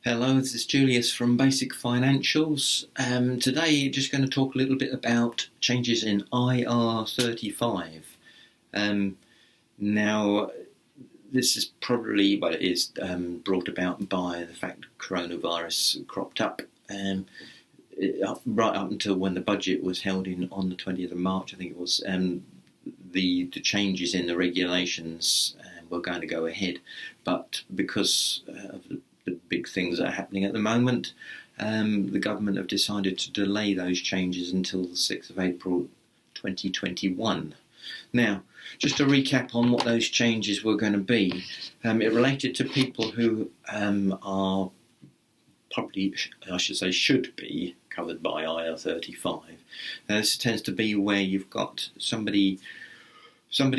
Hello, this is Julius from Basic Financials. Today, just going to talk a little bit about changes in IR35. Now, this is probably, well, it is brought about by the fact that coronavirus cropped up right up until when the budget was held on the 20th of March, I think it was. The changes in the regulations were going to go ahead, but because of the big things that are happening at the moment, the government have decided to delay those changes until the 6th of April 2021. Now, just to recap on what those changes were going to be, it related to people who are probably, I should say, should be covered by IR35. Now, this tends to be where you've got somebody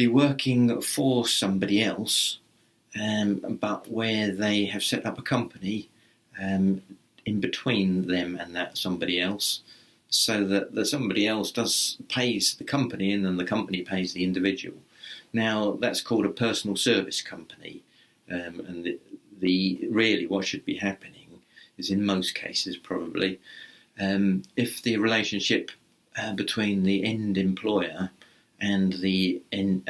working for somebody else, but where they have set up a company in between them and that somebody else, so that the somebody else pays the company and then the company pays the individual. Now, that's called a personal service company, and really what should be happening is, in most cases probably, if the relationship between the end employer and the end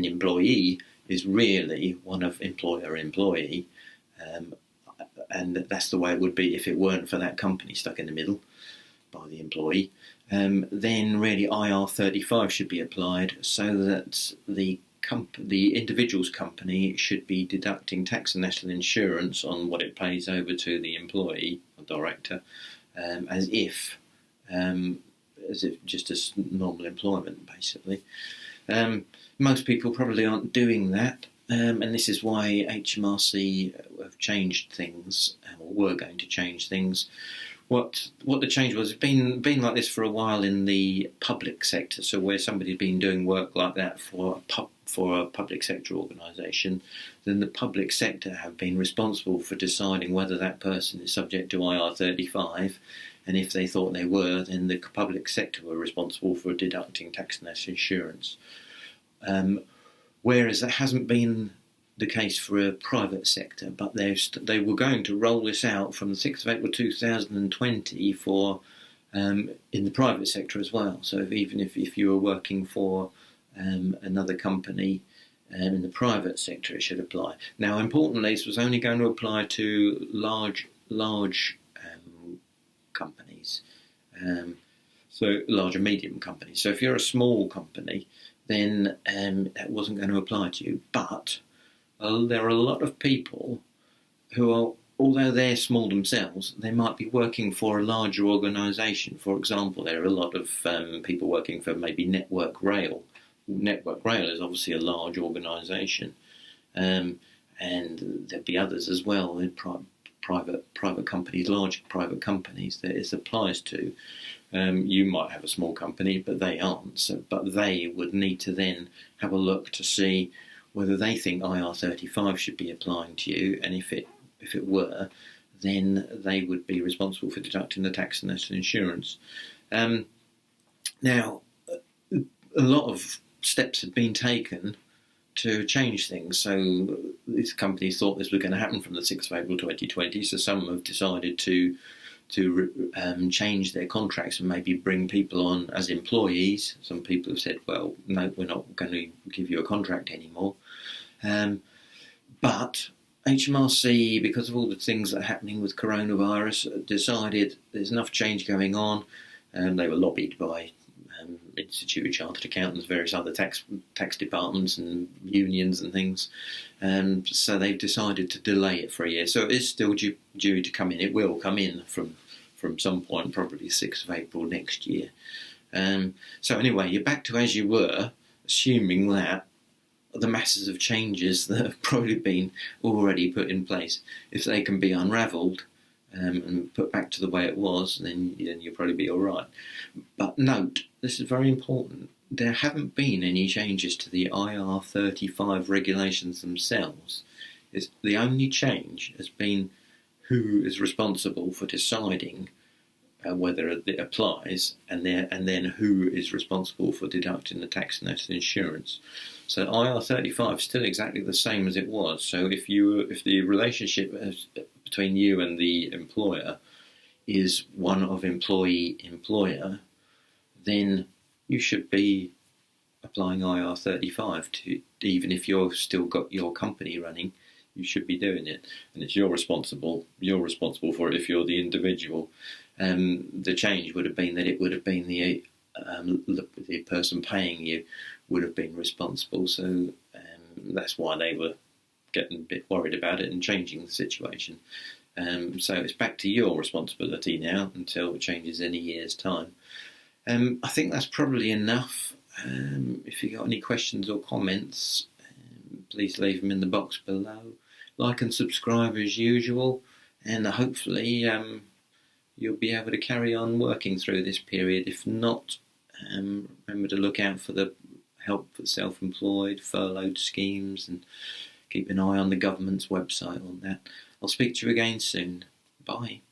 employee is really one of employer-employee, and that's the way it would be if it weren't for that company stuck in the middle by the employee, then really IR35 should be applied, so that the individual's company should be deducting tax and national insurance on what it pays over to the employee or director, as if just as normal employment, basically. Most people probably aren't doing that, and this is why HMRC have changed things, or were going to change things. What the change was, it's been like this for a while in the public sector. So where somebody's been doing work like that for a public sector organisation, then the public sector have been responsible for deciding whether that person is subject to IR35. And if they thought they were, then the public sector were responsible for deducting tax and national insurance. Whereas that hasn't been the case for a private sector, but they were going to roll this out from the 6th of April 2020 for in the private sector as well. So even if you were working for another company in the private sector, it should apply. Now, importantly, this was only going to apply to large companies, so large and medium companies. So if you're a small company, then that wasn't going to apply to you. But there are a lot of people who are, although they're small themselves, they might be working for a larger organisation. For example, there are a lot of people working for maybe Network Rail. Network Rail is obviously a large organisation, and there'd be others as well in private companies, large private companies that this applies to. You might have a small company, but they aren't. But they would need to then have a look to see whether they think IR35 should be applying to you, and if it were, then they would be responsible for deducting the tax and national insurance. Now, a lot of steps had been taken to change things. So these companies thought this was going to happen from the 6th of April 2020, so some have decided to change their contracts and maybe bring people on as employees. Some people have said, well, no, we're not going to give you a contract anymore. But HMRC, because of all the things that are happening with coronavirus, decided there's enough change going on, and they were lobbied by Institute of Chartered Accountants, various other tax departments and unions and things. So they've decided to delay it for a year. So it is still due to come in. It will come in from some point, probably 6th of April next year. So anyway, you're back to as you were, assuming that the masses of changes that have probably been already put in place, if they can be unravelled and put back to the way it was, then you'll probably be all right. But note, this is very important, there haven't been any changes to the IR35 regulations themselves. The only change has been who is responsible for deciding whether it applies, and then who is responsible for deducting the tax and national insurance. So IR35 is still exactly the same as it was. So if the relationship between you and the employer is one of employee-employer, then you should be applying IR35 to, even if you've still got your company running, you should be doing it, and it's you're responsible for it if you're the individual. The change would have been that it would have been the person paying you would have been responsible, so that's why they were getting a bit worried about it and changing the situation. So it's back to your responsibility now until it changes in a year's time. I think that's probably enough. If you've got any questions or comments, please leave them in the box below. Like and subscribe as usual, and hopefully you'll be able to carry on working through this period. If not, remember to look out for the help for self-employed, furloughed schemes, and keep an eye on the government's website on that. I'll speak to you again soon. Bye.